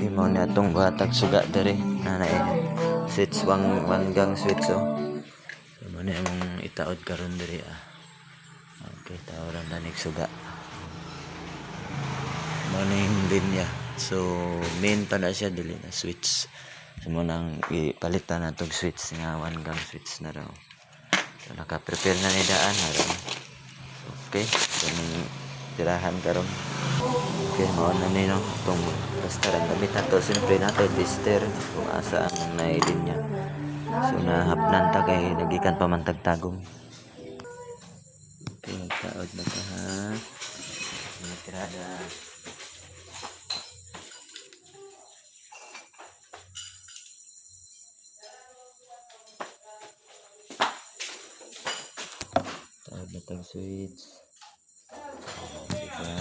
Okay, mo na itong batag suga dere na switch wanggang switch so mo na yung itaod karon dere okay, tawaran na suga mo na yung linya. So main pa na siya dili na switch. So mo nang ipalitan na itong switch nga wanggang switch na raw. So naka-prepare na ni daan raw. Okay, so tirahan karon. Okay, mao na ni no itong basta rin gamit nato siyempre nato tester kung asa ang nailin niya. So nahapnan ta kay nagikan pa man tagtagong. Okay, taod na ta ha. Tirada. Taod na tang switch. Diba?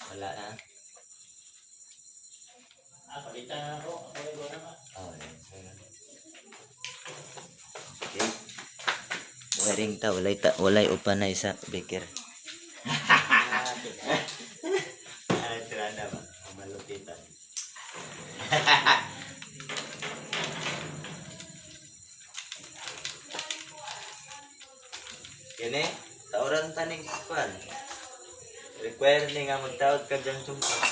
Wala na. Palitan na ako. Ako ay wala na. Okay. Wiring ta walay upan na isa beker. Ay, tirada ba? Malupitan. Kini tawran taning kwan. Require ni nga magtawag ka dyan sumpak.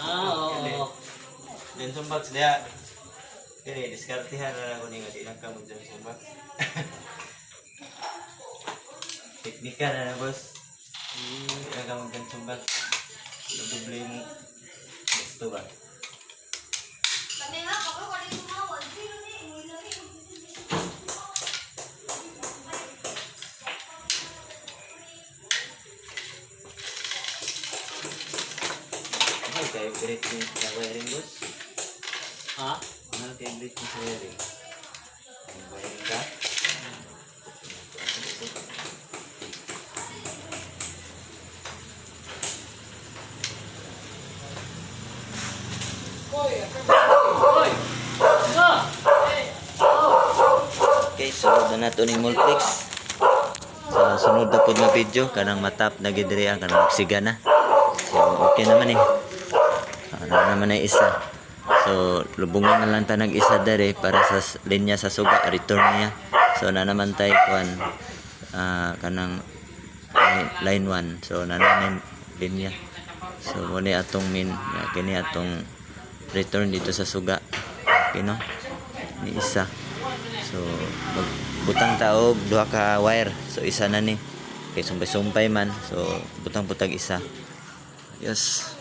Oo. Dyan sumpak siya. Kini diskartihan na ako ni nga di lang ka mag dyan sumpak. Teknika na boss. Di lang ka mag dyan sumpak. Doble mo. Gusto ba? Kayo great sa wiring boss. Ha? Mahal kayo great sa wiring. Wiring ka? Okay, sunod na nato ning multiplex. Sa sunod na po na video, kanang matap na gidiri kanang oksiga na. So, okay naman ano naman ay isa. So, lubungan na lang ta ng isa dere para sa linya sa suga, return niya. So, na naman tayo kanang line 1. So, na naman linya. So, muna atong kini atong return dito sa suga. Okay, no? Ni isa. So, butang taog, duha ka wire. So, isa na ni. Okay, sumpay-sumpay man. So, butang-butang isa. Yes.